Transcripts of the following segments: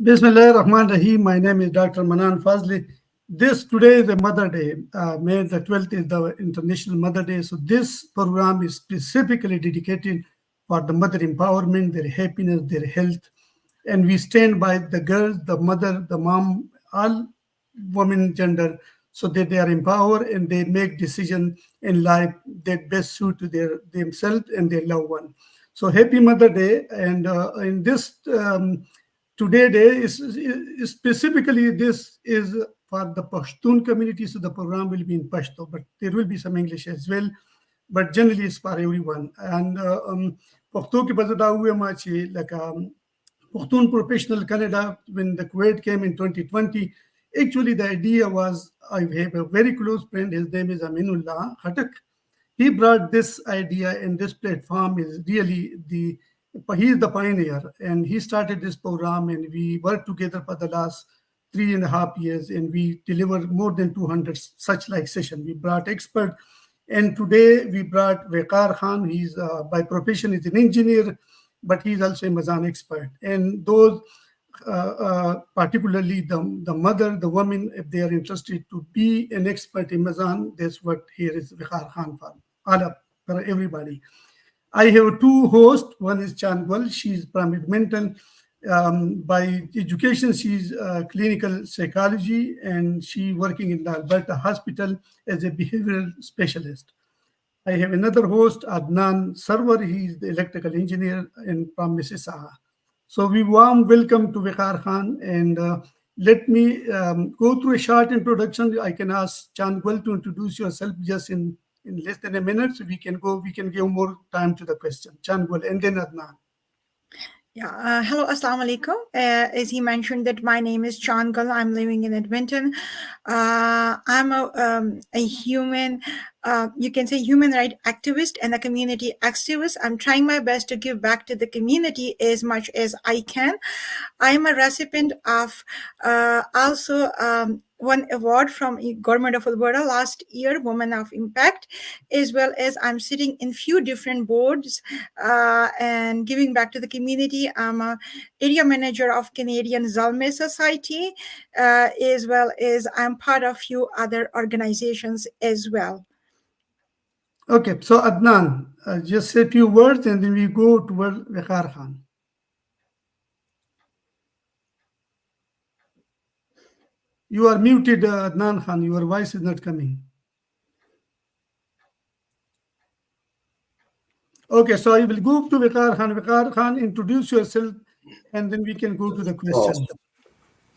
Bismillah Rahman Rahim. My name is Dr. Manan Fazli. This today is the Mother Day. May the 12th is the International Mother Day. So this program is specifically dedicated for the mother empowerment, their happiness, their health, and we stand by the girls, the mother, the mom, all women gender, so that they are empowered and they make decisions in life that best suit to their themselves and their loved one. So happy Mother Day, and in this today day is specifically this is for the Pashtun community, so the program will be in Pashto, but there will be some English as well. But generally, it's for everyone. And पख्तो के बजदा हुए माची like Pakhtun Professional Canada, when the Kuwait came in 2020, actually the idea was, I have a very close friend, his name is Aminullah Hatak. He brought this idea, and this platform is really he is the pioneer, and he started this program, and we worked together for the last 3.5 years, and we delivered more than 200 such like session. We brought expert, and today we brought Waqar Khan. He's by profession is an engineer, but he's also a Mazan expert. And those, particularly the mother, the woman, if they are interested to be an expert in Mazan, that's what here is Waqar Khan for. For everybody. I have two hosts. One is Changwal. She's from mental. By education, she's clinical psychology, and she working in the Alberta Hospital as a behavioral specialist. I have another host, Adnan Sarwar. He's the electrical engineer from Mississauga. So we warm welcome to Waqar Khan, and let me go through a short introduction. I can ask Chandwal to introduce yourself just in less than a minute, so we can give more time to the question. Chandwal, and then Adnan. Yeah, hello, assalamu alaikum. As he mentioned that my name is Changal, I'm living in Edmonton. I'm a human, you can say human rights activist and a community activist. I'm trying my best to give back to the community as much as I can. I'm a recipient of also one award from Government of Alberta last year, Woman of Impact, as well as I'm sitting in few different boards and giving back to the community. I'm a area manager of Canadian Zalme Society, as well as I'm part of few other organizations as well. Okay, so Adnan, just say a few words and then we go toward Waqar Khan. You are muted, Adnan Khan. Your voice is not coming. Okay, so I will go to Waqar Khan. Waqar Khan, introduce yourself, and then we can go to the question.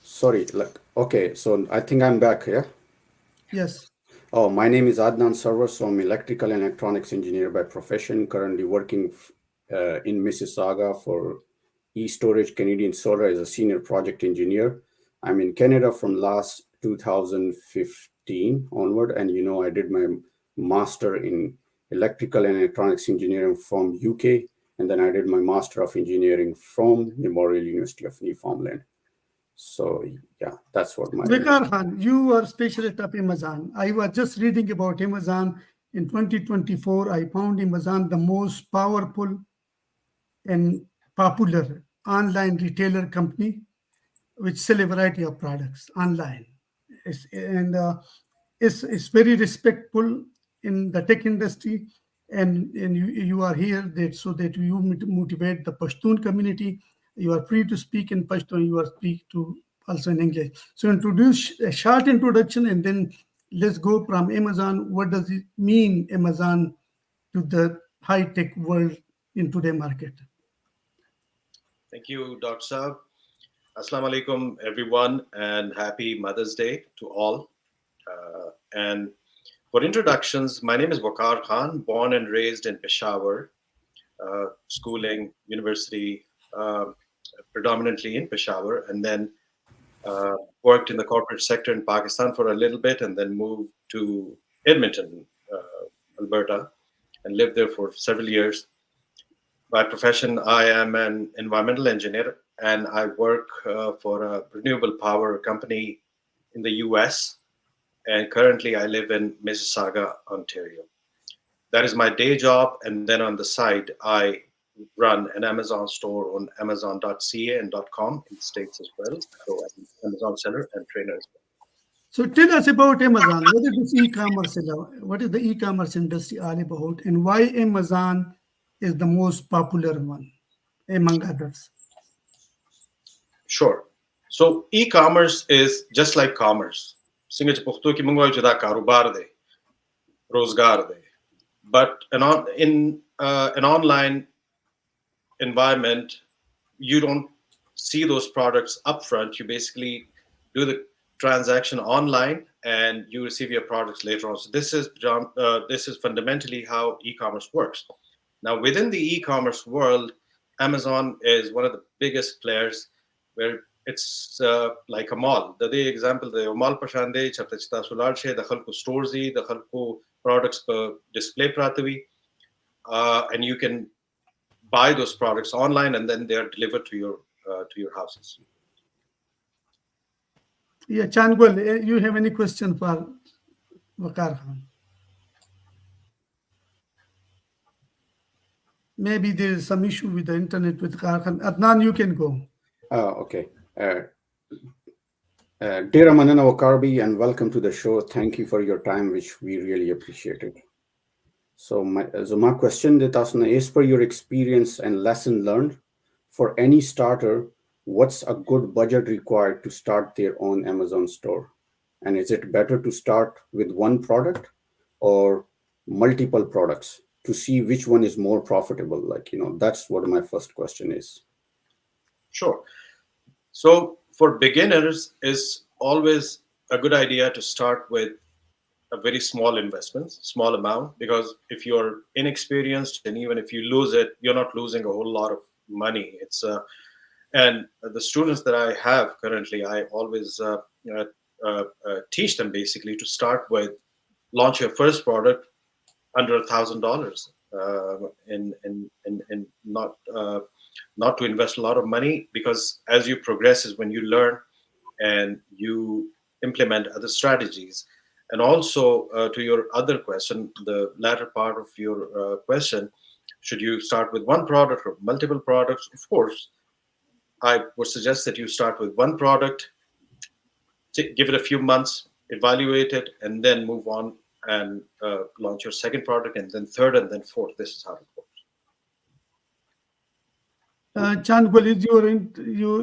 Sorry. Okay, so I think I'm back, yeah? Yes. Oh, my name is Adnan Sarwar, so I'm electrical and electronics engineer by profession, currently working in Mississauga for e-Storage Canadian Solar as a senior project engineer. I'm in Canada from last 2015 onward, and I did my master in electrical and electronics engineering from UK, and then I did my master of engineering from Memorial University of Newfoundland. So yeah, that's what my... Waqar Khan, you are specialist of Amazon. I was just reading about Amazon in 2024. I found Amazon the most powerful and popular online retailer company, which sell a variety of products online. It's very respectful in the tech industry, and you are here so that you motivate the Pashtun community. You are free to speak in Pashtun. You are free to also in English. So introduce a short introduction, and then let's go from Amazon. What does it mean, Amazon, to the high-tech world in today's market? Thank you, Dr. Saab. Assalamu alaikum, everyone, and happy Mother's Day to all. And for introductions, my name is Waqar Khan, born and raised in Peshawar, schooling, university, predominantly in Peshawar, and then worked in the corporate sector in Pakistan for a little bit, and then moved to Edmonton, Alberta, and lived there for several years. By profession, I am an environmental engineer, and I work for a renewable power company in the US. And currently, I live in Mississauga, Ontario. That is my day job. And then on the side, I run an Amazon store on Amazon.ca and .com in the States as well. So I'm an Amazon seller and trainer as well. So tell us about Amazon. What is this e-commerce? What is the e-commerce industry all about, and why Amazon is the most popular one among others? Sure. So e-commerce is just like commerce. څنګه چې پښتو کې موږ وایو چې دا کاروبار دی، روزګار دی. But in an online environment, you don't see those products upfront. You basically do the transaction online and you receive your products later on. So this is fundamentally how e-commerce works. Now, within the e-commerce world, Amazon is one of the biggest players, where it's like a mall. The example, the mall pashande chapta chita sulalche, the khalko stores, the khalko products per display pratavi, and you can buy those products online and then they are delivered to your houses. Yeah, Changwal, you have any question for Waqar Khan? Maybe there is some issue with the internet with Waqar Khan. Adnan, you can go. Okay. Dear Manana Wakarbi, and welcome to the show. Thank you for your time, which we really appreciated. So my question is, per your experience and lesson learned, for any starter, what's a good budget required to start their own Amazon store? And is it better to start with one product or multiple products to see which one is more profitable? Like, that's what my first question is. Sure. So for beginners, it's always a good idea to start with a very small investment, small amount, because if you're inexperienced and even if you lose it, you're not losing a whole lot of money. It's and the students that I have currently, I always teach them basically to start with, launch your first product under $1,000, and not to invest a lot of money, because as you progress is when you learn and you implement other strategies. And also to your other question, the latter part of your question, should you start with one product or multiple products? Of course, I would suggest that you start with one product, give it a few months, evaluate it, and then move on and launch your second product, and then third, and then fourth. This is how it works. Changwal,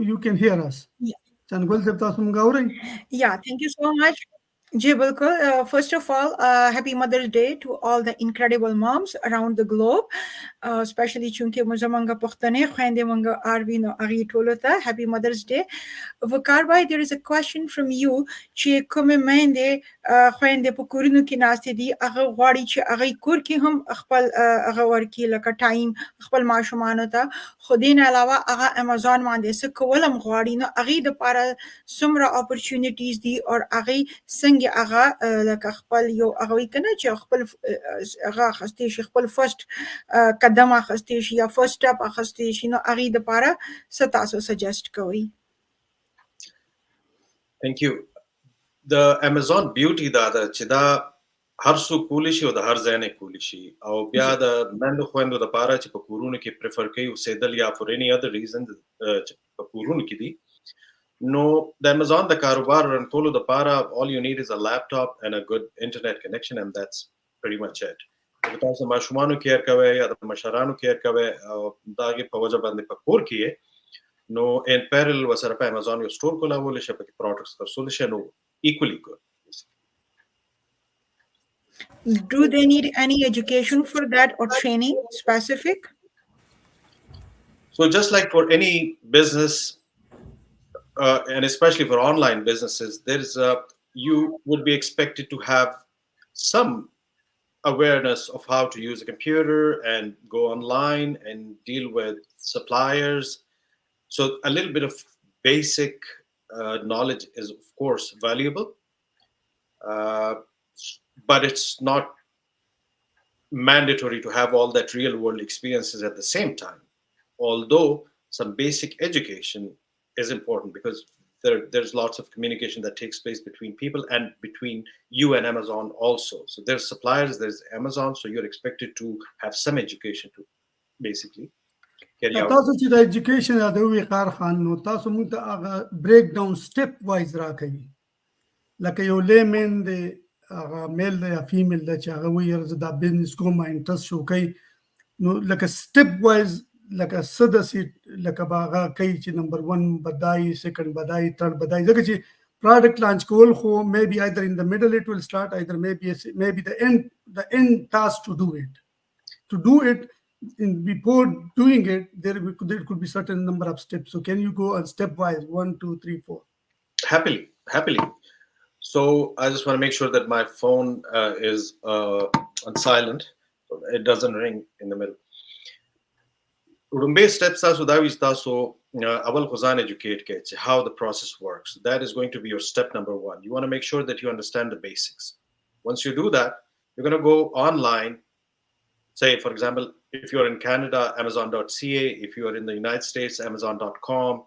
you can hear us. Yeah. Changwal, jab taas hum gaur rahe hain? Yeah, thank you so much. Ji bilkul. First of all, happy Mother's Day to all the incredible moms around the globe, especially chunke muzamanga pochtane khwende manga arvino agi tolota. Happy Mother's Day. Waqar bhai, there is a question from you. Che kume mende khwende pokurinu ki naste di aga gwadi che agi kur ki hum khpal aga warki laka time khpal mashuman ta khudin alawa aga Amazon mande se kolam gwadi no agi de para sumra opportunities di or agi sing aga لکه خپل یو هغه وی کنه چې خپل هغه اخستې شي خپل فرست قدم اخستې شي یا فرست سټپ اخستې شي نو هغه د پاره څه تاسو سجست کوئ؟ Thank you. The Amazon beauty دا چې دا هر څو کولی شي او د هر ځای نه کولی شي، او بیا د مندو خويندو د پاره چې په کورونو کې پریفر کوي اوسېدل یا for any other reason چې په کورونو کې دي. No, the Amazon, the karobar and tolo the para, all you need is a laptop and a good internet connection, and that's pretty much it. Because the mashumanu care kave, ya the masharanu care kave, dagi pawaja bande pakor kiye. No, in parallel was a Amazon your store kola wole shapaki products for solution equally good. Do they need any education for that or training specific? So just like for any business, and especially for online businesses, you would be expected to have some awareness of how to use a computer and go online and deal with suppliers. So a little bit of basic knowledge is, of course, valuable, but it's not mandatory to have all that real-world experiences at the same time. Although some basic education is important, because there's lots of communication that takes place between people and between you and Amazon also. So there's suppliers, there's Amazon, so you're expected to have some education too, basically. carry out. تاسو چې د ایجوکیشن د وقار خان نو تاسو موږ ته هغه بریک ډاون سټپ وایز راکوي لکه یو لیمن دی هغه میل دی یا فیمیل دی چې هغه وایي زه دا بزنس کوم ما انټرست شو کوي نو لکه سټپ وایز لکه څه داسې لکه به هغه کوي چې نمبر 1 بدایي سیکنډ بدایي تھرډ بدایي ځکه چې product launch call who maybe either in the middle it will start either maybe the end task to do it before doing it there could be certain number of steps. So can you go on stepwise 1 2 3 4? Happily. So I just want to make sure that my phone is on silent so it doesn't ring in the middle. Rumbe steps so that is so awal khuzan educate how the process works. That is going to be your step number 1. You want to make sure that you understand the basics. Once you do that, you're going to go online. Say, for example, if you're in Canada, Amazon.ca. If you're in the United States, Amazon.com,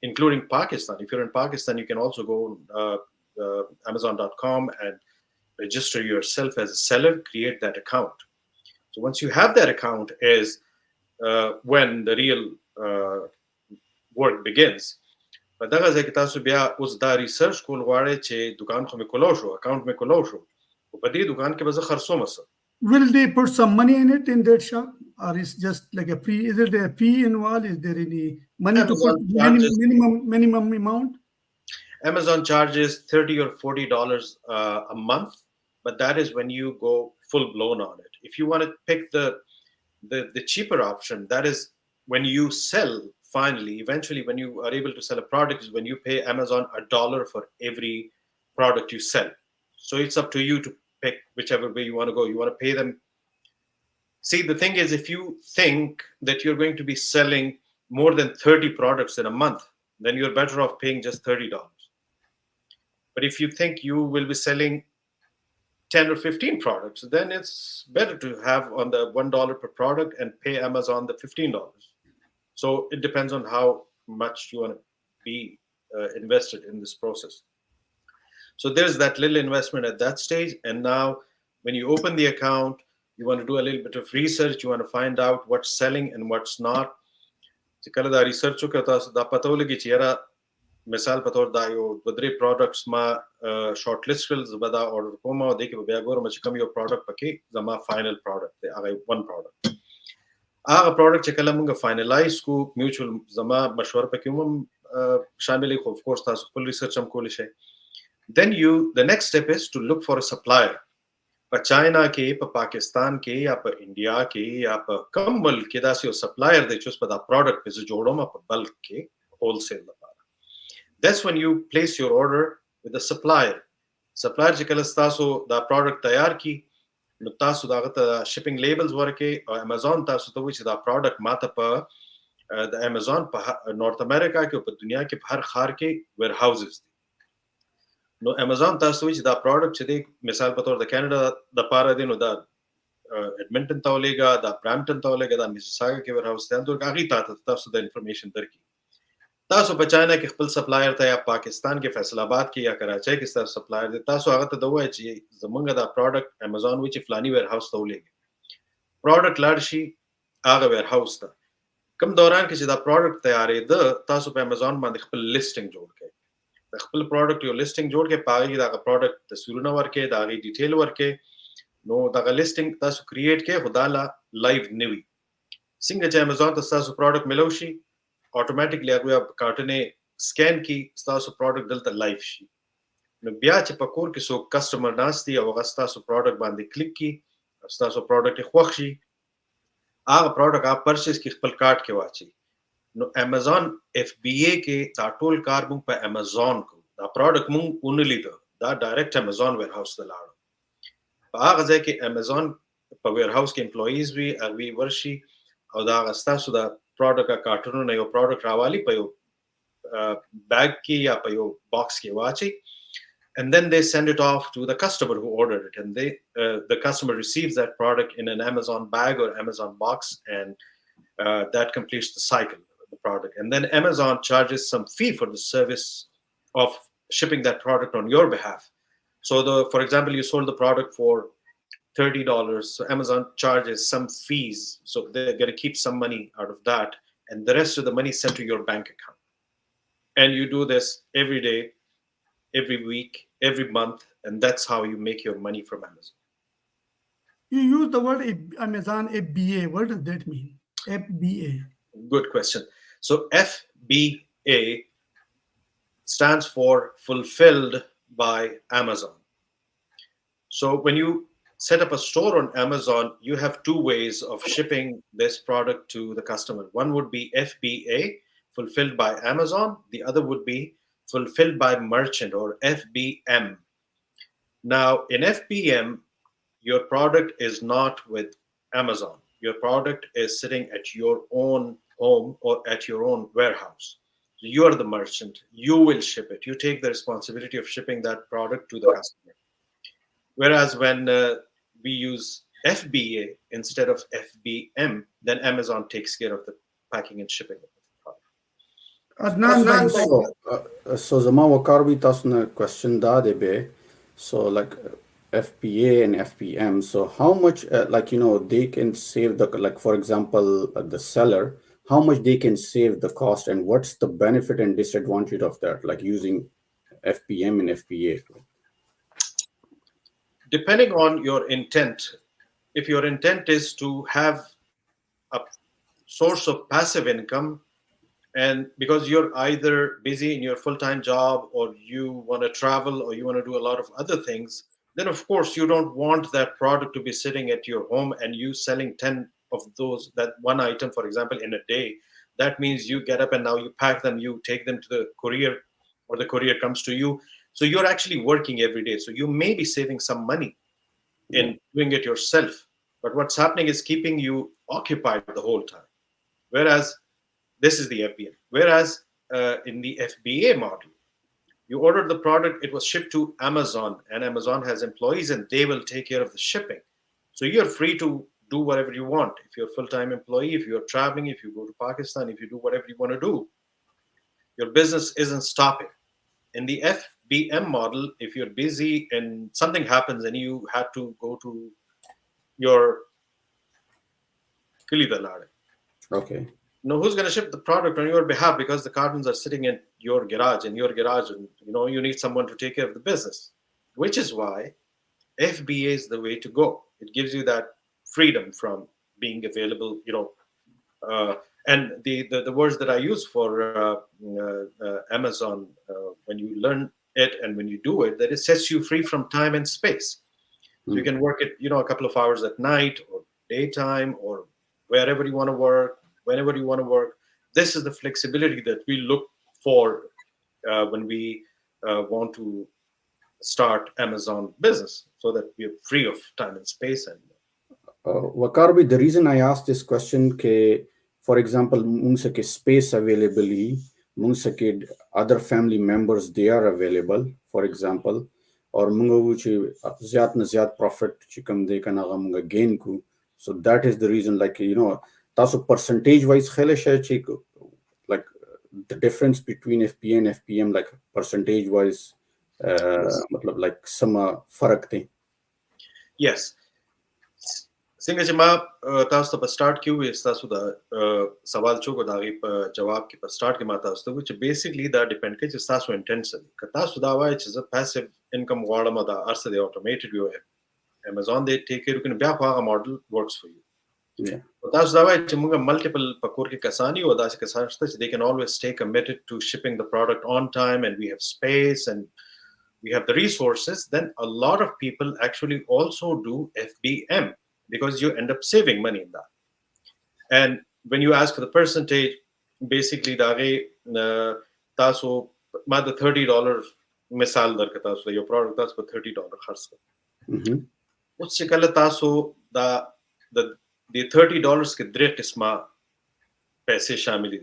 including Pakistan. If you're in Pakistan, you can also go Amazon.com and register yourself as a seller, create that account. So once you have that account is when the real work begins. But دغه ځکه تاسو بیا اوس دا ریسرچ کول غواړئ چې دکان خو مې کولو شو اکاونټ مې کولو شو په دې دکان کې به زه خرڅوم څه. Will they put some money in it in that shop, or is just like a fee? Is there a fee involved? Is there any money Amazon to put minimum amount? Amazon charges $30 or $40 a month, but that is when you go full blown on it. If you want to pick the cheaper option, that is when you sell finally, eventually when you are able to sell a product is when you pay Amazon $1 for every product you sell. So it's up to you to pick whichever way you want to go. You want to pay them. See, the thing is, if you think that you're going to be selling more than 30 products in a month, then you're better off paying just $30. But if you think you will be selling 10 or 15 products, then it's better to have on the $1 per product and pay Amazon the $15. So it depends on how much you want to be invested in this process. So there's that little investment at that stage. And now when you open the account, you want to do a little bit of research. You want to find out what's selling and what's not. چې کله دا ریسرچ وکړه تاسو دا پته ولګي چې یاره مثال په تور دا یو 2-3 پروډکټس ما شارټ لیست کړل زه به دا order کوم او دې کې به بیا ګورم چې کوم یو پروډکټ پکې زما فائنل پروډکټ دی هغه one product هغه پروډکټ چې کله موږ فائنلایز کو میوچوال زما مشوره پکې هم شاملې خو of course تاسو خپل ریسرچ هم کولی شئ. Then the next step is to look for a supplier. په چاینا کې په پاکستان کې یا په انډیا کې یا په کوم ملک کې داسې یو سپلایر دی چې اوس په دا پروډکټ په زه جوړوم په بلک کې هولسیل لپاره. That's when you place your order with the supplier. Supplier چې کله تاسو دا پروډکټ تیار کی نو تاسو داغه ته شپینګ لیبلز ورکې او امازون تاسو ته وایي چې دا پروډکټ ماته په د امازون په نورث امریکا کې او په دنیا کې په هر ښار کې ویر هاوسز دي. نو امازون تاسو وایي چې دا پروډکټ چې دی مثال په تور د کینیډا د پاره دی نو دا ایډمنټن ته ولېږه دا برامپټن ته ولېږه دا میسیساګا کې ویر هاوس دی نو هغې تاسو د انفارمیشن درکړي. تاسو په چاینا کې خپل سپلایر ته یا پاکستان کې فیصل آباد کې یا کراچۍ کې تاسو سپلایر دی تاسو هغه ته دوی چې زمونږ دا پروډکټ امازون وایي چې فلاني ویر هاوس ته ولېږه پروډکټ لاړ شي هغه ویر هاوس ته کوم دوران کې چې دا پروډکټ تیارېده تاسو په امازون باندې خپل لیسټینګ جوړ کړئ د خپل پروډکټ یو لیسټینګ جوړ کړئ په هغې کې د هغه پروډکټ تصویرونه ورکړئ د هغې ډیټیل ورکړئ نو دغه لیسټینګ تاسو کریټ کړئ خو دا لا لایو نه وي څنګه چې امازون ته ستاسو پروډکټ میلو شي automatically هغه کارټنې سکین کی ستاسو پروډکټ دلته لایو شي نو بیا چې په کور کې څوک کسټمر ناست دي او هغه ستاسو پروډکټ باندې کلیک کی ستاسو پروډکټ خوښ شي هغه پروډکټ هغه پرچیز کی خپل کارت کې واچي نو امازون اف بی ای کې دا ټول کار موږ په امازون کو دا پروډکټ موږ اونلی دا ډایرکټ امازون ویر هاوس ته لاړو په هغه ځای کې امازون په ویر هاوس کې امپلویز وي هغوی ورشي او دا هغه ستاسو د پروډکټ کارټونونه یو پروډکټ راوالي په یو بیگ کې یا په یو باکس کې واچي and then they send it off to the customer who ordered it and the customer receives that product in an Amazon bag or Amazon box and that completes the cycle of the product and then Amazon charges some fee for the service of shipping that product on your behalf. So for example you sold the product for $30 so Amazon charges some fees so they're going to keep some money out of that and the rest of the money sent to your bank account. And you do this every day, every week, every month, and that's how you make your money from Amazon. You use the word Amazon FBA. What does that mean? FBA. Good question. So FBA stands for Fulfilled by Amazon. So when you set up a store on Amazon, you have two ways of shipping this product to the customer. One would be FBA, Fulfilled by Amazon. The other would be Fulfilled by Merchant, or FBM. Now, in FBM, your product is not with Amazon. Your product is sitting at your own home or at your own warehouse. You are the merchant. You will ship it. You take the responsibility of shipping that product to the customer. Whereas when we use FBA instead of FBM, then Amazon takes care of the packing and shipping of the product. Adnan bhai, So zama Waqar bhi tasu na question da de be. So like FPA and FPM. So how much they can save the, like for example the seller, how much they can save the cost, and what's the benefit and disadvantage of that, like using FPM and FPA? Depending on your intent, if your intent is to have a source of passive income, and because you're either busy in your full-time job, or you want to travel, or you want to do a lot of other things, then of course you don't want that product to be sitting at your home and you selling 10 of those, that one item, for example, in a day. That means you get up and now you pack them, you take them to the courier, or the courier comes to you. So you're actually working every day. So you may be saving some money in doing it yourself, but what's happening is keeping you occupied the whole time. Whereas this is the FBA. Whereas in the FBA model, you ordered the product, it was shipped to Amazon, and Amazon has employees and they will take care of the shipping. So you're free to do whatever you want. If you're a full-time employee, if you're traveling, if you go to Pakistan, if you do whatever you want to do, your business isn't stopping. In the FBM model, if you're busy and something happens and you have to go to your Okay. Now, who's going to ship the product on your behalf, because the cartons are sitting in your garage, and you need someone to take care of the business, which is why FBA is the way to go. It gives you that freedom from being available, and the words that I use for Amazon, when you learn it and when you do it, that it sets you free from time and space. So you can work it, a couple of hours at night or daytime, or wherever you want to work, whenever you want to work. This is the flexibility that we look for when we want to start Amazon business, so that we are free of time and space. And Waqar, the reason I asked this question, for example, munsake space availability, munsake other family members, they are available, for example, or mungu zyat na zyat profit chikam de kana munga gain ku. So that is the reason, like taso percentage wise like the difference between FPA and FPM, like percentage wise, like some farak the. Yes. څنګه چې ما تاسو ته په سٹارټ کې وې تاسو دا سوال چوکو دا غي په جواب کې په سٹارټ کې ما تاسو ته و چې بیسیکلی دا ډیپند کوي چې تاسو انټنټ څه دي. که تاسو دا وایي چې زه پاسیو انکم غواړم، دا ارسه دی اتوماتیک وي، Amazon they take care of بیا خو هغه ماډل works for you. تاسو دا وایي چې موږ ملټیپل په کور کې کسانی او داسې کسان شته چې they can always stay committed to shipping the product on time, and we have space and we have the resources, then a lot of people actually also do FBM, because you end up saving money in that. And when you ask for the percentage, basically taso ma the $30 misal dar ka taso your product taso for $30 kharch kar usse kala taso the $30 ke dre qisma paise shamil di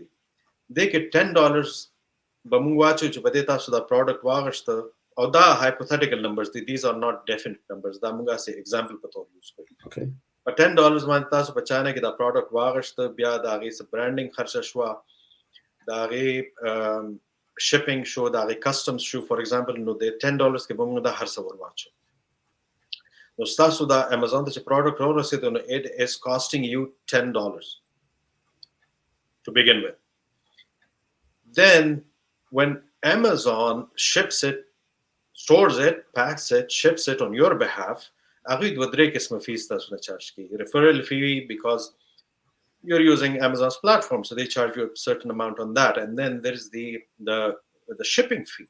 dekhe $10 bamungwacho che bade taso da product wagashta. Or da hypothetical numbers, these are not definite numbers. Da munga se example pato use kari. Okay. But $10 man taso bachane ki da product wagashta bya da ge se branding kharcha shwa, da ge shipping show, da ge customs show, for example, no de $10 ke bamunga da har sa warwacho. No staso da Amazon da product ro se no it is costing you $10. to begin with. Then when Amazon ships it, stores it, packs it, ships it on your behalf, هغوی دوه درې قسمه fees تاسو نه charge کوي. Referral fee, because you're using Amazon's platform, so they charge you a certain amount on that. And then there's the shipping fee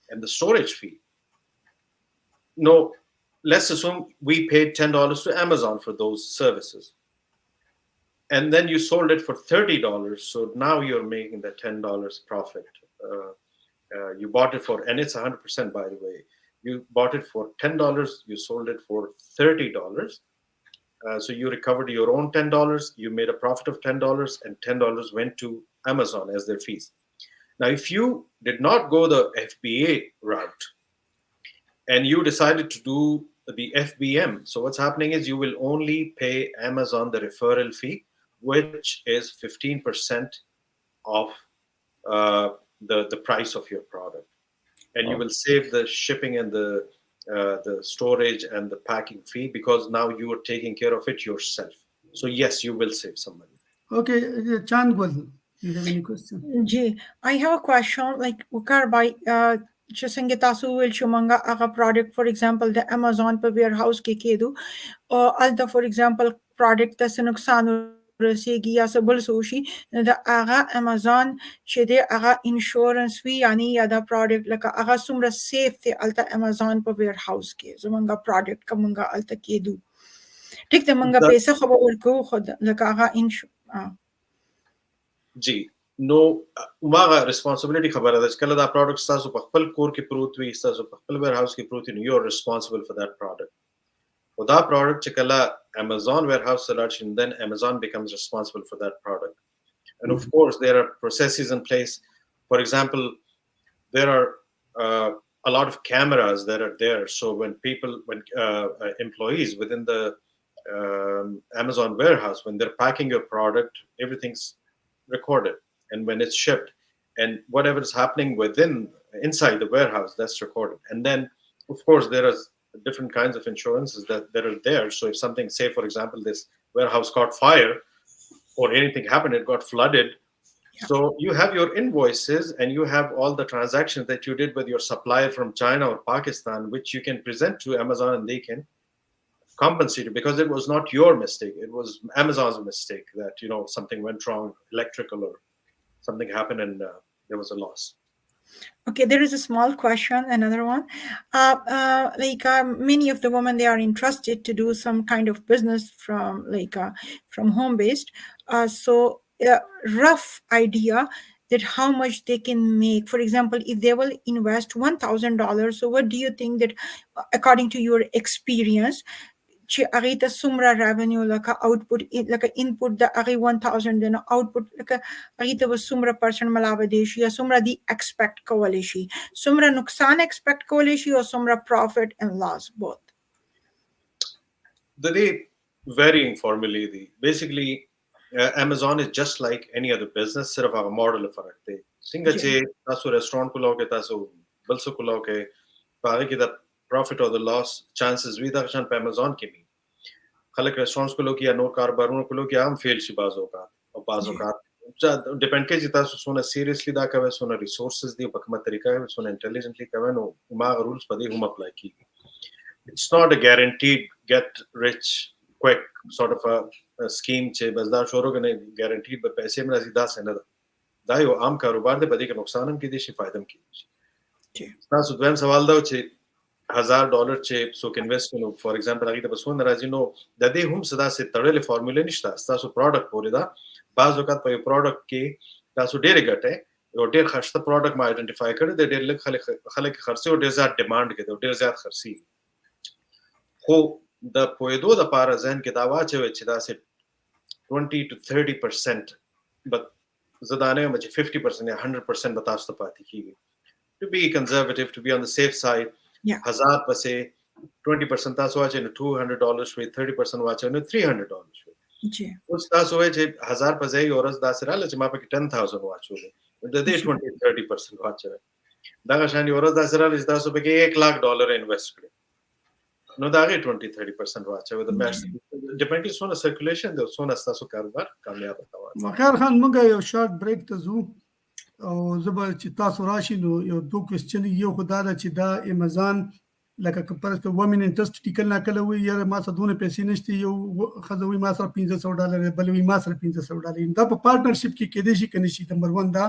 and the storage fee. No, let's assume we paid $10 to Amazon for those services. And then you sold it for $30. So now you're making the $10 profit. You bought it for, and it's 100% by the way, you bought it for $10, you sold it for $30. So you recovered your own $10, you made a profit of $10, and $10 went to Amazon as their fees. Now, if you did not go the FBA route and you decided to do the FBM, so what's happening is you will only pay Amazon the referral fee, which is 15% of the price of your product. And you will save the shipping and the storage and the packing fee, because now you are taking care of it yourself. So yes, you will save some money. Okay, Chandgul, you have any question? Ji, I have a question. Like Waqar, by څنګه تاسو ویل چې مونږه هغه product for example د Amazon په warehouse کې کېدو او الته for example product ته څه نقصان ورسیږي یا څه بل څه وشي نو د هغه Amazon چې دی هغه insurance وي یعنی یا دا product لکه هغه څومره safe دی الته Amazon په warehouse کې زمونږه product که مونږه الته کېدو ټیک ته مونږه پیسې خو به ورکوو خو لکه هغه جی نو ماغه responsibility خبره ده چې کله دا product تاسو په خپل کور کې پروت وي تاسو په خپل warehouse کې پروت وي you're responsible for that product. او دا product چې کله Amazon warehouse selection, then Amazon becomes responsible for that product. And of course there are processes in place. For example, there are a lot of cameras that are there, so when employees within the Amazon warehouse, when they're packing your product, everything's recorded, and when it's shipped, and whatever is happening inside the warehouse, that's recorded. And then of course there are different kinds of insurances that are there. So if something, say for example this warehouse caught fire or anything happened, it got flooded, so you have your invoices and you have all the transactions that you did with your supplier from China or Pakistan, which you can present to Amazon and they can compensate you, because it was not your mistake, it was Amazon's mistake that something went wrong, electrical or something happened, and there was a loss. Okay, there is a small question, another one. Many of the women, they are interested to do some kind of business from home based. So a rough idea that how much they can make. For example, if they will invest $1,000, so what do you think that, according to your experience, چې هغې ته څومره revenue لکه output لکه input د هغې 1000 دی نو output لکه هغې ته به څومره percent ملاودی شي یا څومره دی expect کولی شي څومره نقصان expect کولی شي او څومره profit and loss both. The day varying formally, basically Amazon is just like any other business, صرف هغه model فرق دی څنګه چې تاسو restaurant کولو کې تاسو بل څه کولو کې په هغې کې د profit or the loss chances وي دغه شان په Amazon کې وي خلک restaurants کولو کې یا نور کاروبارونو کولو کې هم فیل شي بعض اوقات او بعض اوقات ډیپند کوي چې تاسو څونه سیریسلی دا کوئ څونه ریسورسز دی په کومه طریقه څونه انټیلیجنټلی کوئ نو هماغه رولز په دې هم اپلای کیږي. It's not a guaranteed get rich quick sort of a scheme چې بس دا شروع کنه guaranteed به پیسې مرزي دا څنګه ده دا یو عام کاروبار دی په دې کې نقصان هم کېدی شي فائدہ هم کېدی شي. تاسو دویم سوال دا چې $1000 چې څوک انویسټ کړي فور ایگزامپل هغه ته بسونه راځي نو د دې هم صدا سي تړلې فارموله نشته تاسو پروډکټ پورې دا بعض وخت په یو پروډکټ کې تاسو ډېر ګټه یو ډېر خرڅه پروډکټ ما آئیډنټیفای کړی د ډېر لږ خلک خرڅي او ډېر زیات ډیماند کوي ډېر زیات خرڅي خو د پویدو د پاره ځین کې دا واچوي چې دا سي 20 to 30% but زدانه مچ 50% یا 100% به تاسو ته پاتې کیږي. To be conservative, to be on the safe side, 1000 پسې 20% تاسو واچئ نو $200 شوي 30% واچئ نو $300 شوي جی اوس تاسو وایئ چې 1000 په ځای یو ورځ داسې راغله چې ما پکې 10,000 واچولې د دې 20-30% واچوئ دغه شان یو ورځ داسې راغله چې تاسو پکې $100,000 انویسټ کړئ نو دا غي 20-30% واچوي د میاشت ډیپندلی سونه سرکولیشن د سونه تاسو کاروبار کامیاب کوي. وقار خان موږ یو شارټ بریک ته ځو او زه به چې تاسو راشي نو یو دوه کوېسچن یو خو دا ده چې دا امازان لکه که فرض کړه ومن انټرست ټیکل نه کله وي یاره ما سره دونه پیسې نشته یو ښځه وي ما سره $1500 بل وي ما سره $1500 دا په پارټنرشپ کې کېدای شي که نه شي. نمبر 1 دا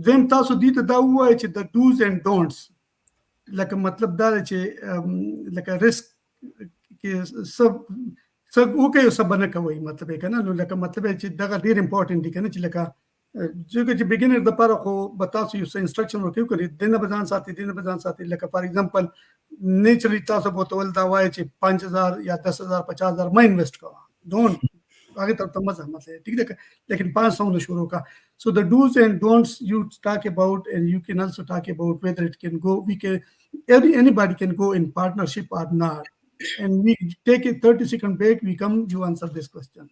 دویم تاسو دې ته دا ووایئ چې د ډوز اینډ ډونټس لکه مطلب دا دی چې لکه رسک کې څه وکړئ او څه به نه کوئ مطلب یې که نه. نو لکه مطلب یې چې دغه ډېر امپورټنټ دي که نه چې لکه ځکه چې بګینر دپاره خو به تاسو یو څه انسټرکشن ورکوي کړي دې نه به ځان ساتي دې نه به ځان ساتي. لکه فار ایگزامپل نیچرلی تاسو به ورته ول دا وایي چې 5000 یا 10000 50000 مه انویسټ کوه ډونټ هغې طرف ته مه ځه مطلب ټیک ده لیکن 500 نه شروع کا. So the do's and don'ts you talk about, and you can also talk about whether it can go, we can, anybody can go in partnership or not. And we take a 30-second break, we come, you answer this question.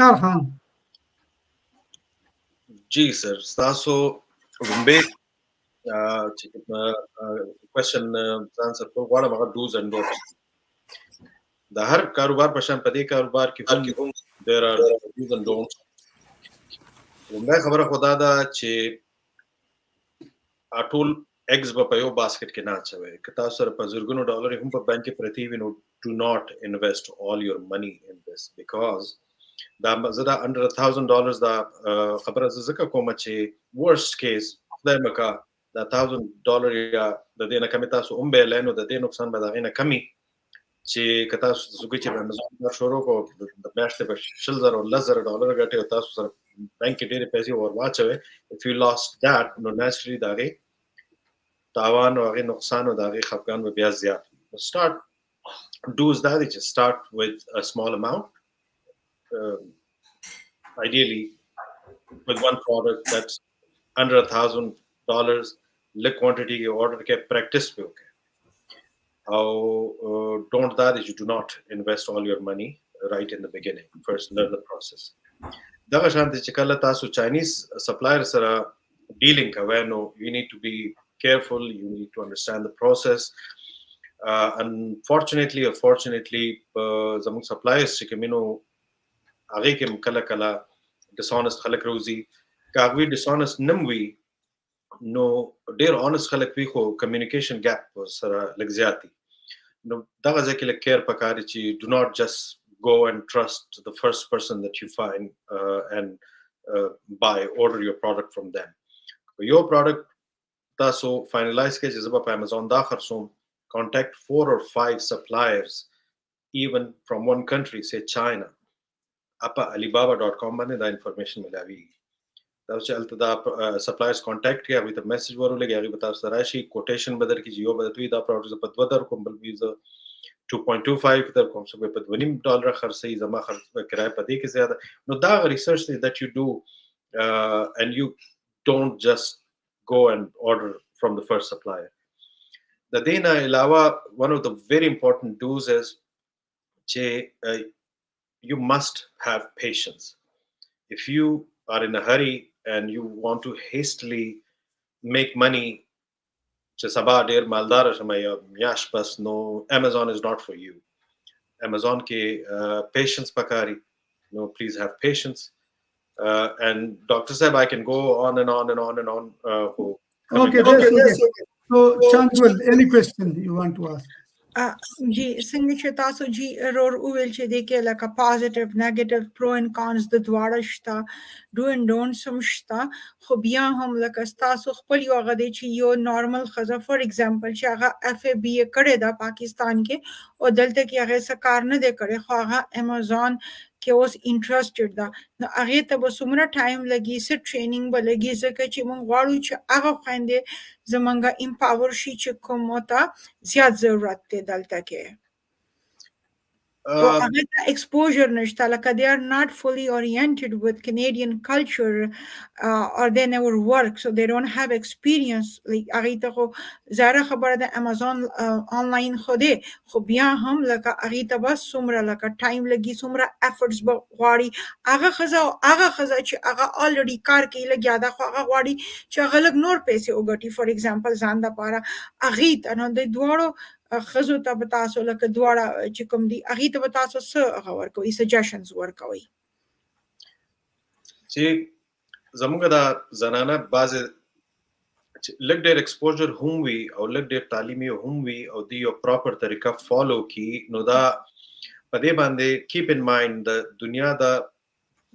Waqar Khan. Ji sir تاسو رومبه چې کوېسچن آنسر په غواړم هغه ډوز اینڈ ډونټس د هر کاروبار په شان په دې کاروبار کې هم there are do's and don'ts. رومبه خبره خدا ده چې ټول eggs په یو باسکټ کې نه اچوي که تاسو سره په زرګونو ډالر هم په بانک کې پرتی وي نو do not invest all your money in this because دا زدا under $1000 دا خبره زکه کوم چې worst case خدای مکا دا $1000 یا د دې نه کمی تاسو هم به لینو د دې نقصان به دا غینه کمی چې که تاسو زګی چې امازون شروع کو د میاشتې په $10000 ګټه او تاسو سره بانک کې ډېرې پیسې ور واچوي if you lost that no naturally دا غي تاوان او غي نقصان او دا غي خفقان به بیا زیات start do's that is just start with a small amount. Ideally with one product that's under $1,000 lick quantity ki order ke practice pe okay how don't that is you do not invest all your money right in the beginning. First learn the process. Daga shanti che kala tasu Chinese supplier sara dealing kawe no you need to be careful, you need to understand the process. Unfortunately or fortunately zamung suppliers che kamino هغه کې کله کله dishonest خلک روزي کاغوي dishonest نموي نو ډېر honest خلک وي خو communication gap سره لږ زیاتی نو دغه ځکه لکه کیر پکاري چې do not just go and trust the first person that you find and buy order your product from them. Your product تاسو finalize کې چې زما په Amazon دا خرڅوم contact 4 or 5 suppliers even from one country say China apa alibaba.com باندې دا انفارمیشن ملاوي دا چې الته دا سپلایرز کانټیکټ کې هغه ته میسج ورولې هغه به تاسو راشي کوټیشن بدر کې یو بدوي دا پروډکټ په 2 در کوم بل ویزا 2.25 در کوم څه په $20 خرڅي زما خرڅ کرای په دې کې زیاده نو دا ریسرچ that you do and you don't just go and order from the first supplier. The dena ilawa one of the very important do's is you must have patience. If you are in a hurry and you want to hastily make money, just about dear maldar no Amazon is not for you. Amazon ke patience pakari. Please have patience. And Dr. Sahib, I can go on and on and on and on. Okay, that's okay. So, Chandwal, any question you want to ask? جی څنګه چې تاسو جی رور وویل چې د کې لکه پازیټیو نیگیټیو پرو اند کانز د دواړه شته ډو اند ډونټس هم شته خو بیا هم لکه تاسو خپل یو هغه دی چې یو نارمل ښځه فار ایگزامپل چې هغه اف ای بی ای کړې ده پاکستان کې او دلته کې هغه څه کار نه دی کړی خو هغه امازون کې اوس انټرسټډ ده نو هغې ته به څومره ټایم لګي څه ټریننګ به لګي ځکه چې موږ غواړو چې هغه خویندې زمونږه امپاور شي چې کومو ته زیات ضرورت دی دلته کې او هغه ته exposure نشته لکه they are not fully oriented with Canadian culture or they never work so they don't have experience like هغه ته خو زاره خبره ده امازون آنلاین خو دی خو بیا هم لکه هغه ته بس څومره لکه ټایم لګي څومره efforts به غواړي هغه ښځه چې هغه already کار کوي لګیا ده خو هغه غواړي چې هغه لږ نور پیسې وګټي فار ایگزامپل ځان دپاره هغې ته نو د دواړو ښځو ته به تاسو لکه دواړه چې کوم دي هغې ته به تاسو څه هغه ورکوئ سجیشنز ورکوئ چې زموږ د زنانه بعضې لږ ډېر ایکسپوژر هم وي او لږ ډېر تعلیمي هم وي او د یو پراپر طریقه فالو کړي نو دا په دې باندې کیپ ان مایند د دنیا د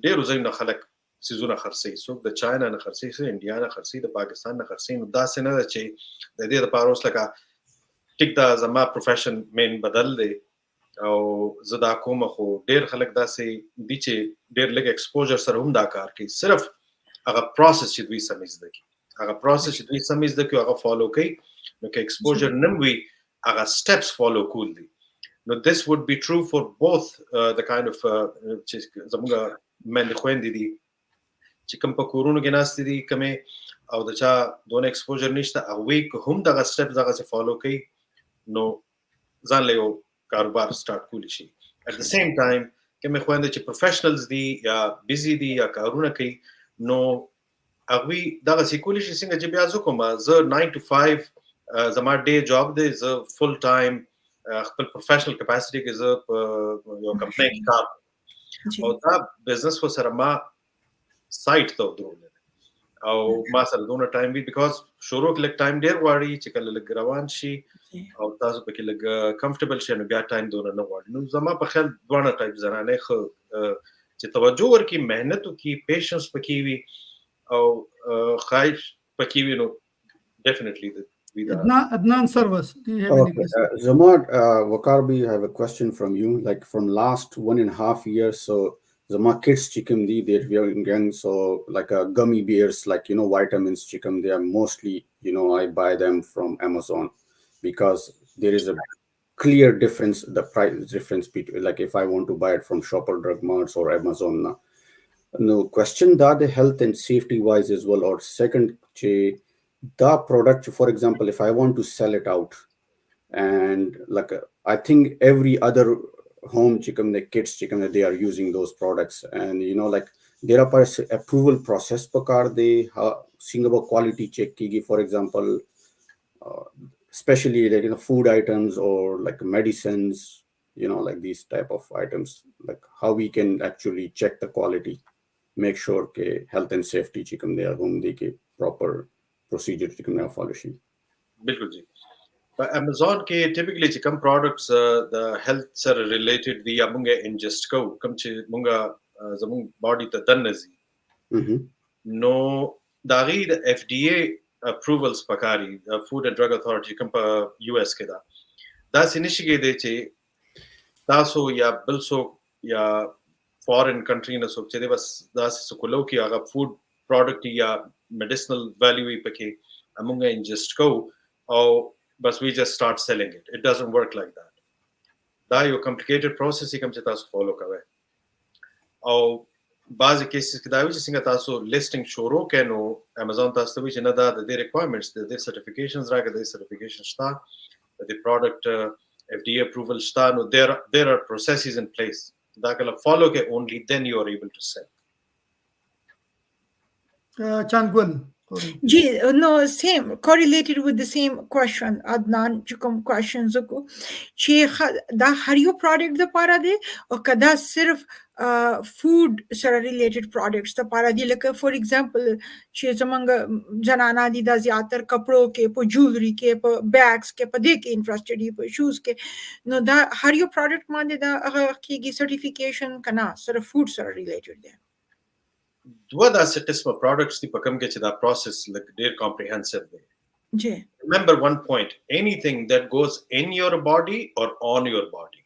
ډېرو ځایونو نه خلک څیزونه خرڅوي څوک د چاینا نه خرڅوي څوک انډیا نه خرڅوي د پاکستان نه خرڅوي نو داسې نه ده چې د دې دپاره اوس لکه ټیک دا زما پروفیشن مین بدل دی او زه دا کومه خو ډېر خلک داسې دي چې ډېر لږ ایکسپوژر سره هم دا کار کوي صرف هغه پروسس چې دوی سم زده کړي هغه پروسس چې دوی سم زده کړي هغه فالو کوي نو که ایکسپوژر نه وي هغه سټپس فالو کول دي نو this would be true for both the kind of چې زموږ مېندې خویندې دي چې کوم په کورونو کې ناستې دي کومې او د چا دونه ایکسپوژر نشته هغوی که هم دغه سټپس دغسې فالو کوي نو ځان له یو کاروبار سٹارټ کولی شي at the same time کومې خویندې چې پروفیشنلز دي یا بیزي دي یا کارونه کوي نو هغوی دغسې کولی شي څنګه چې بیا زه کومه زه 9 to 5 زما ډے جاب دی زه فل ټایم خپل پروفیشنل کپاسټي کې زه په یو کمپنۍ کې کار او دا بزنس خو سره ما سایټ ته ودرولی او ما سره دونه ټایم وي بیکاز شروع کې لږ ټایم ډېر غواړي چې کله لږ روان شي او تاسو پکې لږ کمفرټیبل شئ نو بیا ټایم دونه نه غواړي نو زما په خیال دواړه ټایپ زنانې ښه چې توجه ورکړي محنت وکړي پیشنس پکې وي او خواهش پکې وي نو ډیفینیټلی Adnan Sarwas, do you have any question? Zamad, Waqar, I have a question from you. Like from last 1.5 years, so Zama kids chicken, they're very young, so like gummy bears, like vitamins chicken, they are mostly I buy them from Amazon because there is a clear difference, the price difference between like if I want to buy it from Shopper Drug Marts or Amazon. No question that the health and safety wise as well. Or second, the product, for example, if I want to sell it out, and like I think every other home chicken, the kids chicken, that they are using those products, and like there are approval process pakar they seeing about quality check kigi, for example, especially like food items or like medicines, like these type of items, like how we can actually check the quality, make sure ke health and safety chicken they are home they ke proper procedure chicken they are following. बिल्कुल जी په امازون کې ټیپیکلی چې کوم پروډکټس د هیلث سره ریلیټډ وي یا موږ انجست کوو کوم چې موږ زموږ باډي ته دننځي نو د هغې د اف ډي اے اپروولز پکاري د فود اینڈ ډرګ اتھارټي کوم په یو اس کې ده داسې نشي کېدی چې تاسو یا بل څوک یا فارن کنټري نه څوک چې دی بس داسې څه کولو کې هغه فود پروډکټ یا میډیسنل ویلیو یې پکې موږ انجست کوو او but we just start selling it. It doesn't work like that. دا یو complicated process کوم چې تاسو فالو کوئ او بعضې cases کې دا وي چې څنګه تاسو listing شروع کړئ نو امازون تاسو ته وایي چې نه دا د دې requirements د دې certifications راکړه د دې certification شته د دې product FDA approval شته نو there are processes in place دا کله follow کړئ only then you are able to sell. Chandwal, Gee, no, same, correlated with the same question. Adnan, chukam questions ko. Da har you product the para de, or kada sirf food sara related products the para de. Like for example, she among janana di da zyatar kapro ke, po jewelry ke, po bags ke, po de ke interested po shoes ke. No, da har you product mande da ki certification kana sara food sara related de. دوه داسې قسمه products دي په کوم کې چې دا process like ډېر comprehensive دی. Ji. Remember one point, anything that goes in your body or on your body,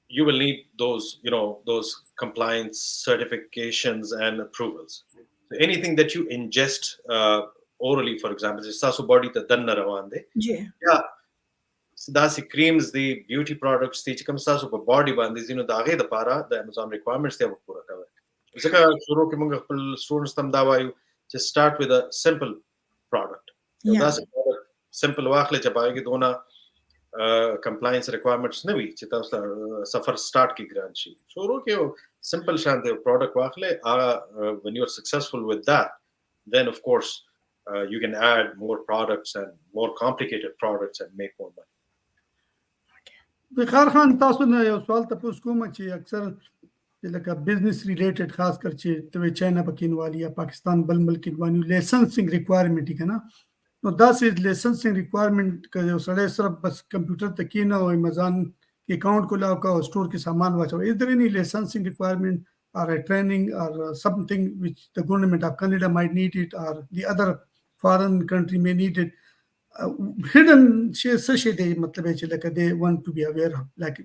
you will need those compliance certifications and approvals. So anything that you ingest orally, for example, is tasu body te danna rawan de. Ji. Yeah. داسې creams دي, beauty products دي چې کوم ستاسو په body باندې ځینو د هغې دپاره د Amazon requirements دی پوره کوئ. ځکه شروع کې موږ خپل students ته هم دا وایو چې start with a simple product. یو داسې product simple واخلئ چې په هغې کې دونه compliance requirements نه وي چې تاسو ته سفر start کې ګران شي. شروع کې یو simple شانته product واخلئ. When you are successful with that, then of course you can add more products and more complicated products and make more money. وقار خان تاسو نه یو سوال تاسو کوم چې اکثر لکه بزنس ریلیټډ خاص کر چې ته چاینا پکینوالی یا پاکستان بل ملک وانیو لایسنسینګ ریکوایرمنٹ کنه نو دا سه لایسنسینګ ریکوایرمنٹ که یو سړی صرف بس کمپیوټر ته کینه او Amazon کې اکاؤنٹ کولا او سٹور کې سامان واچو is there any licensing requirement or a training or something which the government of Canada might need it or the other foreign country may need it? Hidden such a matlab hai like they want to be aware of like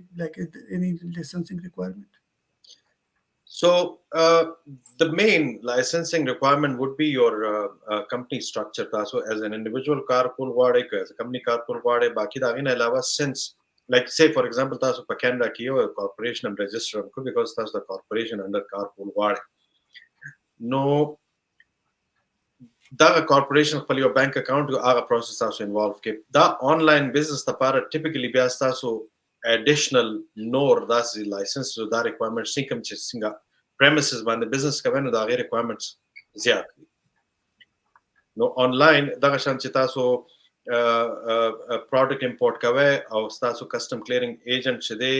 any licensing requirement. So the main licensing requirement would be your company structure. So as an individual carpool wade, as a company carpool wade, baki da ina alawa since like say for example taso pa Canada kiyo a corporation am register ko because taso the corporation under carpool wade. No da corporation for your bank account to aga process also involved ke da online business ta para typically biasta so additional nor that's the license so that requirements income singa premises band business ka when da requirements zyat no online da shan chita so product import ka we au sta so custom clearing agent chide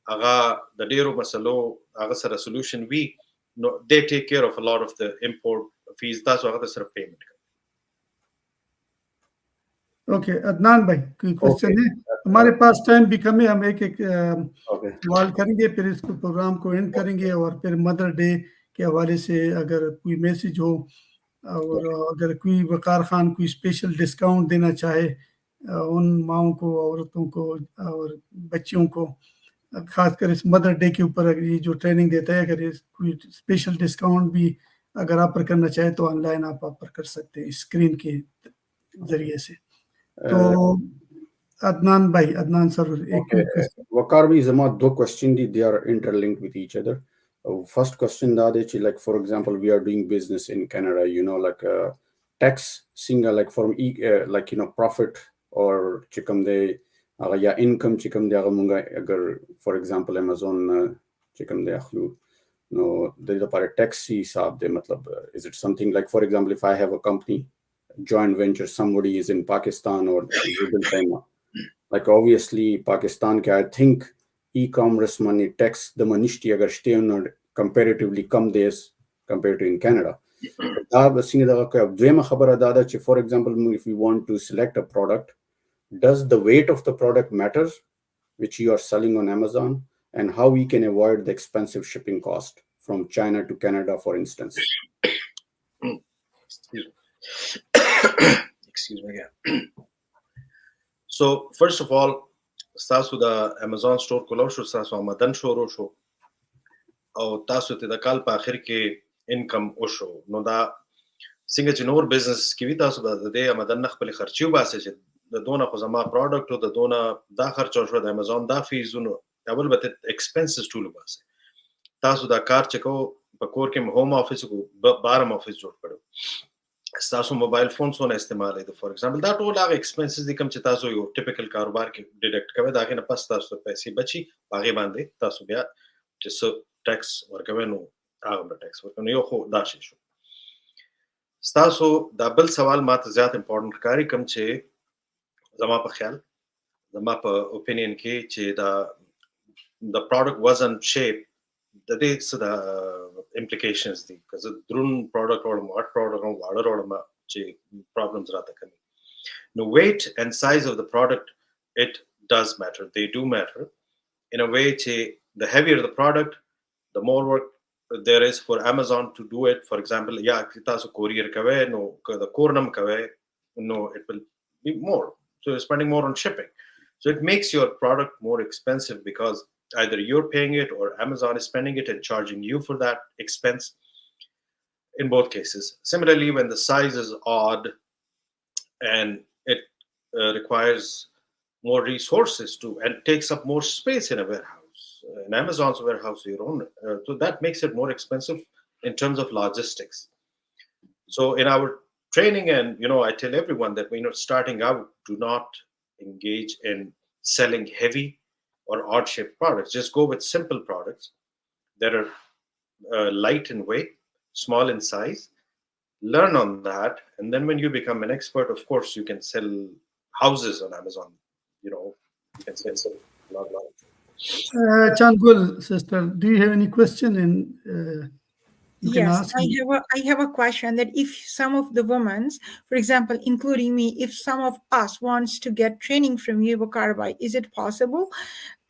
aga the dero masalo aga sara solution we no they take care of a lot of the import fees that's what the payment. Okay, Adnan भाई कोई question है हमारे पास time भी कम है हम एक सवाल करेंगे फिर इसको प्रोग्राम को एंड करेंगे और फिर मदर डे के हवाले से अगर कोई मैसेज हो और अगर कोई वकार खान कोई स्पेशल डिस्काउंट देना चाहे उन माओं को औरतों को और बच्चियों को खासकर इस मदर डे के ऊपर ये जो ट्रेनिंग देता है अगर कोई स्पेशल डिस्काउंट भी अगर आप पर करना चाहे तो ऑनलाइन आप पर कर सकते हैं स्क्रीन के जरिए से. तो Adnan sir, Waqar bhai zama do question they are interlinked with each other. First question that is like for example we are doing business in Canada, like tax singa like from like profit or chikam de ya income chikam de munga agar for example Amazon chikam de akhlu no there is a tax hisab de matlab is it something like for example if I have a company joint venture somebody is in Pakistan or China like obviously Pakistan I think e-commerce money tax the manishti agar stay on comparatively come days compared to in Canada da singa da ka dwema khabara da che for example if we want to select a product does the weight of the product matters which you are selling on Amazon and how we can avoid the expensive shipping cost from China to Canada for instance. Excuse me again. So first of all stasu da Amazon store ko lausho stasu Amadan shoro sho au tasu te da kal pa akhir ke income osho no da singa che nor business ki vi tasu da de Amadan khpel kharchi ba se da dona ko zama product o da dona da kharcha sho da Amazon da fees no اول به expenses ټول باسه تاسو دا کار چکو په کور کې هوم افیس کو بارم افیس جوړ کړو تاسو موبایل فون سونه استعمال دي فور ایگزامپل دا ټول هغه expenses دي کوم چې تاسو یو ټیپیکل کاروبار کې ډیډکټ کوي دا غنه پس تاسو پیسې بچي باغې باندې تاسو بیا چې ټیکس ورکوي نو هغه ټیکس ورکوي یو خو دا شي شو ستاسو دا بل سوال ماته زیات امپورټنت ښکاري کوم چې زما په خیال زما په اوپینین کې چې the product wasn't shaped د دې څه د implications دي که زه درون product وړم غټ product وړم واړه وړم چې problems راته کوي نو weight and size of the product it does matter, they do matter in a way چې the heavier the product the more work there is for Amazon to do it. For example, yeah, تاسو courier کوي نو که د کور نم کوي no it will be more, so you're spending more on shipping, so it makes your product more expensive because either you're paying it or Amazon is spending it and charging you for that expense in both cases. Similarly, when the size is odd and it requires more resources to and takes up more space in a warehouse, in Amazon's warehouse your own, so that makes it more expensive in terms of logistics. So in our training, and I tell everyone that when you're starting out, do not engage in selling heavy or odd shaped products. Just go with simple products that are light in weight, small in size. Learn on that, and then when you become an expert, of course you can sell houses on Amazon. You can sell a lot. Changul, sister, do you have any question? And you can Yes, ask. I have a question that if some of the women, for example, including me, if some of us wants to get training from you, Waqar bhai, is it possible?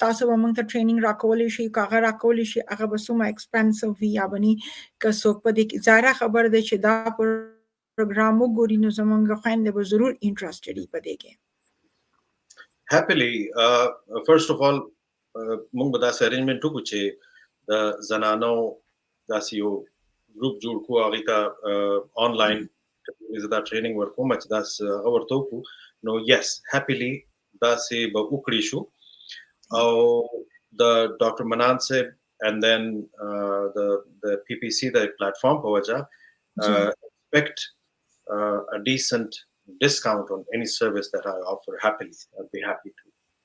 تاسو موږ ته ټریننګ راکولی شي کاغه راکولی شي هغه به څومره ایکسپنسیو وي یا بني که څوک په دې کې ظاهره خبر دی چې دا پروګرام وګوري نو زموږ خویندې به ضرور انټرسټډ وي په دې کې Happily, first of all, موږ به داسې ارینجمنټ وکړو چې د زنانو داسې یو ګروپ جوړ کړو هغې ته آنلاین زه دا ټریننګ ورکوم چې داسې هغه ورته وکړو نو یس هیپیلی داسې به وکړی شو او د ډاکټر منان صاحب and then the PPC, the platform په وجه expect a decent discount on any service that I offer. Happily, I'd be happy to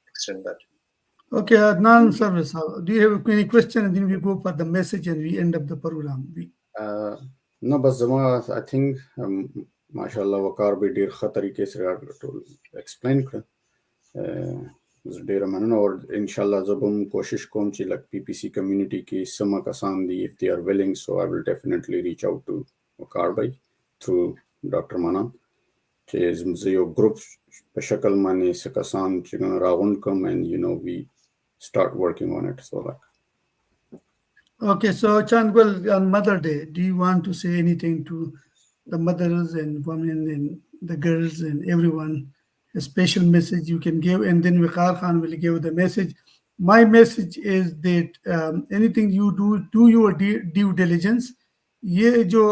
extend that. Okay, Adnan service. Do you have any question? And then we go for the message and we end up the program. No, but Zama, I think, mashallah, Waqar be dear khatari case to explain. ډیر مننه او ان شاء الله زه به کوشش کوم چې لک پی پی سی کمیونټي کې سم کسان دي if they are willing, so I will definitely reach out to Waqar bhai through Dr. Manan چې زه یو ګروپ په شکل باندې څه کسان چې راغونډ کوم and we start working on it. So like okay, so Changul, on Mother Day, do you want to say anything to the mothers and women and the girls and everyone? A special message you can give, and then Waqar Khan will give the message. My message is that anything you do your due diligence. Ye jo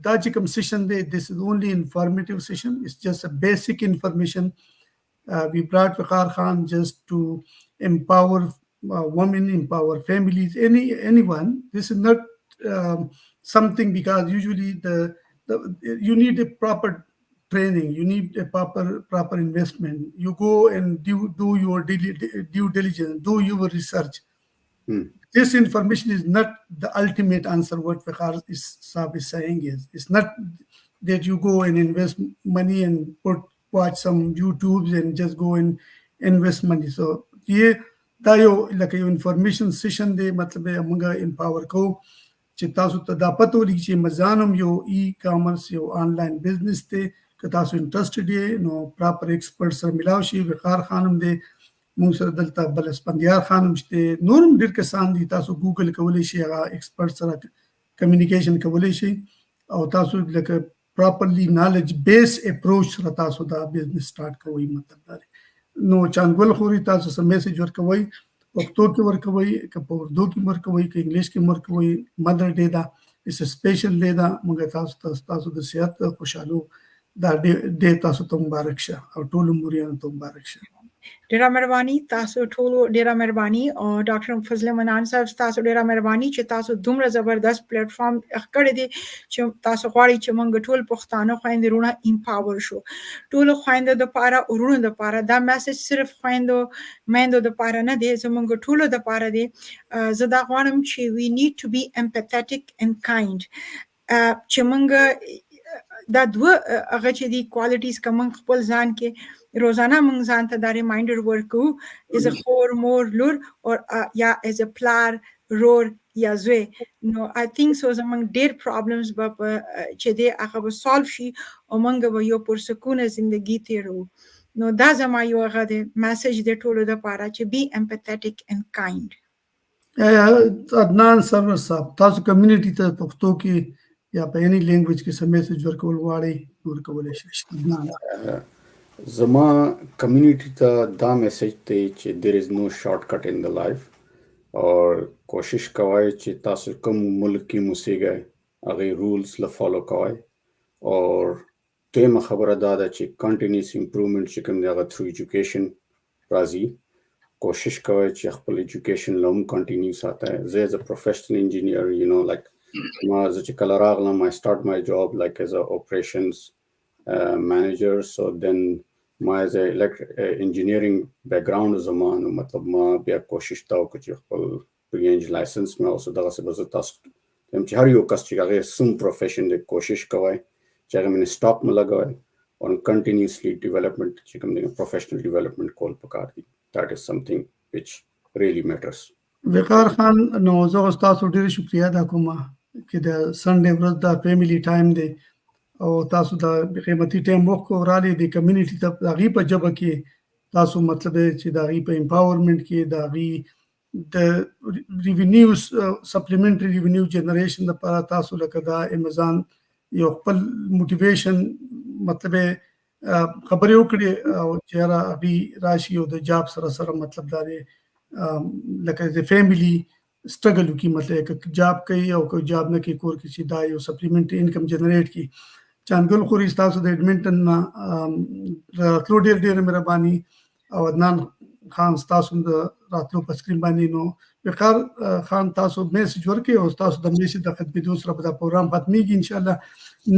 dajikam session this is only informative session. It's just a basic information. We brought Waqar Khan just to empower women, empower families, anyone. This is not something because usually you need a proper training, you need a proper investment. You go and do your due diligence, do your research. This information is not the ultimate answer. What Waqar is saying is, it's not that you go and invest money and watch some YouTubes and just go and invest money. So yeah, like your information session de matlab amanga empower ko چې تاسو ته دا پته ولګي چې مزانم یو e-commerce یو آنلاین بزنس دی که تاسو انټرسټډ یې نو پراپر ایکسپرټ سره ملاو شي. وقار خانم دی موږ سره دلته بل اسپندیار خانم شته نورم ډېر کسان دي تاسو ګوګل کولی شي هغه ایکسپرټ سره کمیونیکیشن کولی شي او تاسو لکه پراپرلی نالج بیس اپروچ سره تاسو دا بزنس سٹارټ کوئ. مطلب دا دی نو چانګول خوري تاسو سره میسج ورکوي پښتو کې ورکوي که په اردو کې ورکوي که انګلیش کې ورکوي. مدر ډے دا اس سپیشل ډے دا موږ تاسو د صحت خوشحالو دا ډے تاسو ته مبارک شه او ټول مریانو ته مبارک شه. ډیره مهرباني تاسو ټول ډیره مهرباني او ډاکټر فضل منان صاحب تاسو ډیره مهرباني چې تاسو دومره زبردست پلیټ فارم کړی دی چې تاسو غواړئ چې موږ ټول پښتانه خويندې رونه امپاور شو ټول خويندې د پاره ورونو د پاره دا میسج صرف خويندو مېندو د پاره نه دی زموږ ټول د پاره دی. زه دا غواړم چې we need to be empathetic and kind چې موږ دا دوه هغه چې دی کوالټیز کوم خپل ځان کې روزانه موږ ځان ته دا ریمایندر ورکو از ا خور مور لور او یا از ا پلار رور یا زوی نو آی تھنک سو زمونږ ډیر پرابلمز به چې دی هغه به سالو شي او موږ به یو پرسکونه زندگی تیرو نو دا زما یو هغه دی میسج دی ټولو دپاره چې بی امپیتھیټک اینڈ کایند عدنان سرور صاحب تاسو کمیونټي ته پښتو کې یا په اني لینګویج کې سم میسج ورکول غواړئ ورکولی شئ عدنان زما کمیونټي ته دا میسج دی چې there is no shortcut in the life اور کوشش کوئ چې تاسو کوم ملک کې موسیږئ هغې رولز له فالو کوئ اور دویمه خبره دا ده چې کنټینیوس امپروومنټ چې کوم دی هغه تھرو ایجوکیشن راځي کوشش کوئ چې خپل ایجوکیشن له هم کنټینیو ساتئ زه ایز ا پروفیشنل انجینیر یو نو لایک ما زه چې کله راغلم I start my job like as a operations manager so then ما as a engineering background زما نو مطلب ما بیا کوشش تا وکړه چې خپل پرینج لایسنس مې اوس دغسې به زه تاسو یم چې هر یو کس چې هغې سم پروفیشن دی کوشش کوئ چې هغې باندې سټاپ مه لګوئ on continuously development چې کوم دی پروفیشنل ډیولپمنټ کول پکار دي that is something which really matters. وقار خان نو زه خو ستاسو ډېره شکریه ادا کوم چې د سنډې ورځ د فیملی ټایم دی او تاسو د قیمتي ټایم وخت رالی د کمیونټي ته د هغې په ژبه کې تاسو مطلب چې د هغې په امپاورمنټ کې د هغې د ریونیو سپلیمنټري ریونیو جنریشن لپاره تاسو لکه دا امیزان یو خپل موټیویشن مطلب خبرې وکړي او چې هغې راشي او د جاب سره سره مطلب دا دی لکه د فیملی سټرګل وکړي مطلب که جاب کوي او که جاب نه کوي کور کې چې دا یو سپلیمنټري انکم جنریټ کړي چانګل خوري ستاسو د ایډمنټن نه راتلو ډېره مهرباني او عدنان خان ستاسو د راتلو په سکرین باندې نو وقار خان تاسو میسج ورکړئ او تاسو د میسج د خدمتو سره به دا پروګرام ختمیږي انشاءالله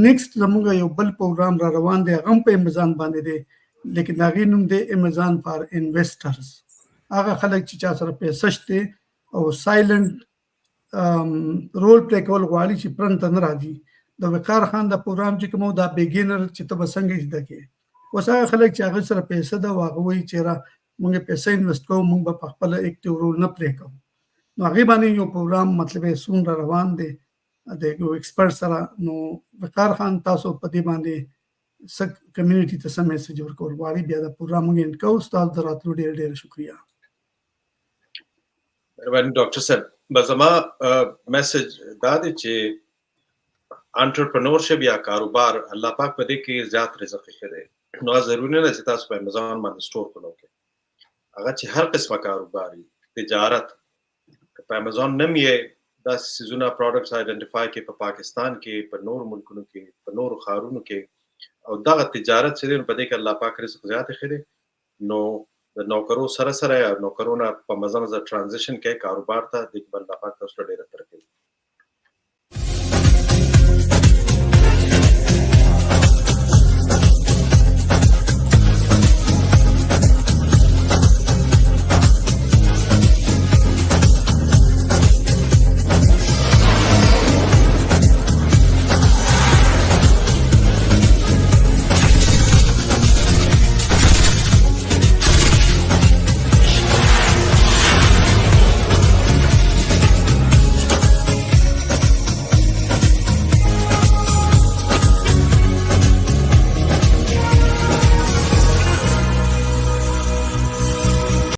نیکسټ زموږ یو بل پروګرام را روان دی هغه هم په امیزان باندې دی لیکن د هغې نوم دی امیزان فار انویسټرز هغه خلک چې چا سره پیسه شته او سایلنټ رول پلی کول غواړي چې پرنټ ته نه راځي د وقار خان د پروګرام چې کوم دا بیګینر چې ته به څنګه زده کوې اوس هغه خلک چې هغه سره پیسه ده او هغه وایي چې موږ پیسه انویسټ کوو موږ به په خپله اکټیو رول نه پلی کوو نو هغې باندې یو پروګرام مطلب یې سون را روان دی د یو ایکسپرټ سره نو وقار خان تاسو په دې باندې څه کمیونټي ته څه میسج ورکول غواړي بیا د پروګرام موږ انډ کوو ستاسو د راتلو ډېره شکریه مهرباني ډاکټر صاحب به زما میسج دا دی چې انټرپرنورشپ یا کاروبار الله پاک په دې کې زیات رزق ایښی دی نو ضروري نه ده چې تاسو په امیزان باندې سټور کولو کې هغه چې هر قسمه کاروبار تجارت په امیزان نه یې داسې سیزونه پروډکټس آیډنټیفای کې په پاکستان کې په نور ملکونو کې په نورو ښارونو کې او دغه تجارت چې دی نو په دې کې الله پاک رزق زیات ایښی دی نو د نوکرو سره سره یا نوکرونه په مزه مزه ټرانزیشن کوي کاروبار ته د الله پاک تاسو ډېره ترقی